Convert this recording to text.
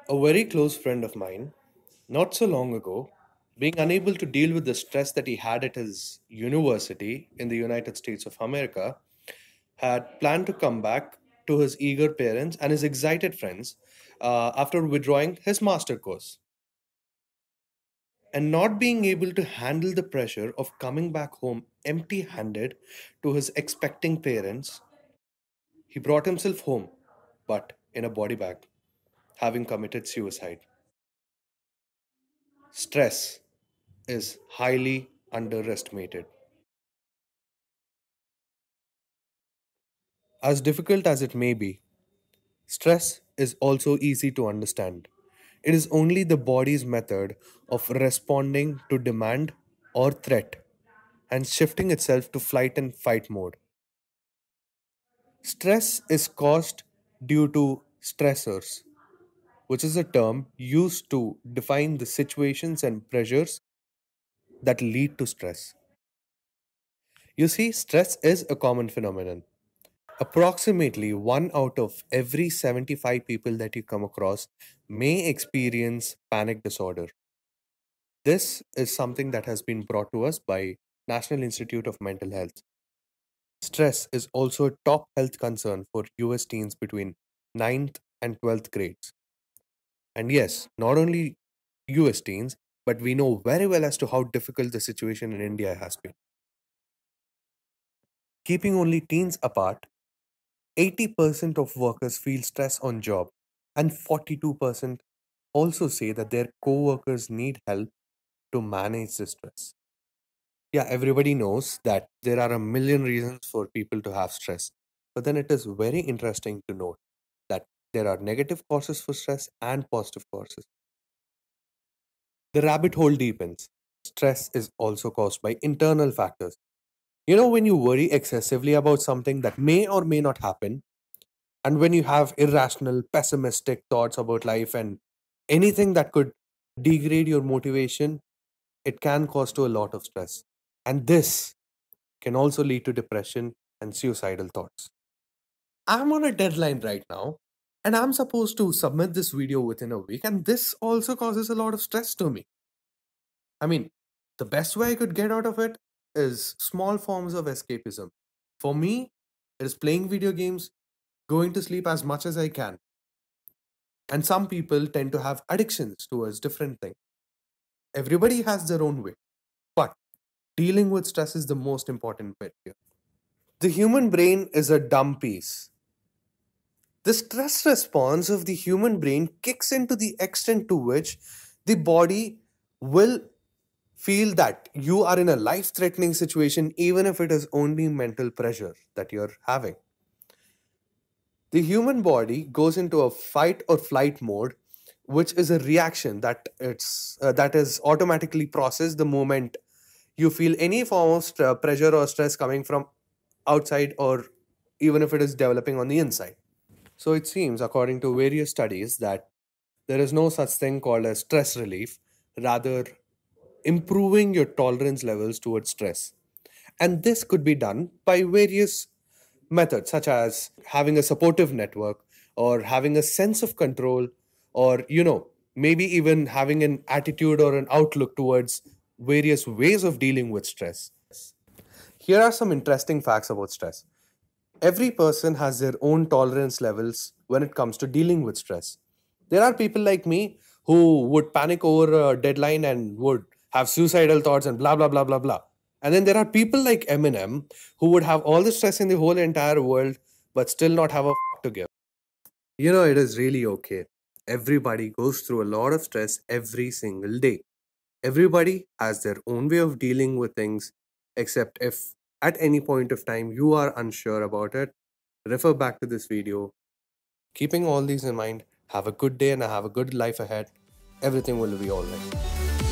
A very close friend of mine, not so long ago, being unable to deal with the stress that he had at his university in the United States of America, had planned to come back to his eager parents and his excited friends after withdrawing his master course. And not being able to handle the pressure of coming back home empty handed to his expecting parents, he brought himself home, but in a body bag, having committed suicide. Stress is highly underestimated. As difficult as it may be, stress is also easy to understand. It is only the body's method of responding to demand or threat and shifting itself to flight and fight mode. Stress is caused due to stressors, which is a term used to define the situations and pressures that lead to stress. You see, stress is a common phenomenon. Approximately 1 out of every 75 people that you come across may experience panic disorder. This is something that has been brought to us by National Institute of Mental Health. Stress is also a top health concern for US teens between 9th and 12th grades. And yes, not only US teens, but we know very well as to how difficult the situation in India has been. Keeping only teens apart, 80% of workers feel stress on job, and 42% also say that their co-workers need help to manage the stress. Yeah, everybody knows that there are a million reasons for people to have stress, but then it is very interesting to note that there are negative causes for stress and positive causes. The rabbit hole deepens. Stress is also caused by internal factors. You know, when you worry excessively about something that may or may not happen, and when you have irrational, pessimistic thoughts about life and anything that could degrade your motivation, it can cause to a lot of stress. And this can also lead to depression and suicidal thoughts. I'm on a deadline right now, and I'm supposed to submit this video within a week, and this also causes a lot of stress to me. I mean, the best way I could get out of it is small forms of escapism. For me, it is playing video games, going to sleep as much as I can. And some people tend to have addictions towards different things. Everybody has their own way. But dealing with stress is the most important bit here. The human brain is a dumb piece. The stress response of the human brain kicks into the extent to which the body will feel that you are in a life threatening situation, even if it is only mental pressure that you're having. The human body goes into a fight or flight mode, which is a reaction that is automatically processed the moment you feel any form of pressure or stress coming from outside, or even if it is developing on the inside. So it seems, according to various studies, that there is no such thing called as stress relief, rather improving your tolerance levels towards stress. And this could be done by various methods, such as having a supportive network, or having a sense of control, or, maybe even having an attitude or an outlook towards various ways of dealing with stress. Here are some interesting facts about stress. Every person has their own tolerance levels when it comes to dealing with stress. There are people like me who would panic over a deadline and would have suicidal thoughts and blah, blah, blah, blah, blah. And then there are people like Eminem who would have all the stress in the whole entire world but still not have a to give. It is really okay. Everybody goes through a lot of stress every single day. Everybody has their own way of dealing with things, except if at any point of time you are unsure about it, refer back to this video. Keeping all these in mind, have a good day and have a good life ahead. Everything will be alright.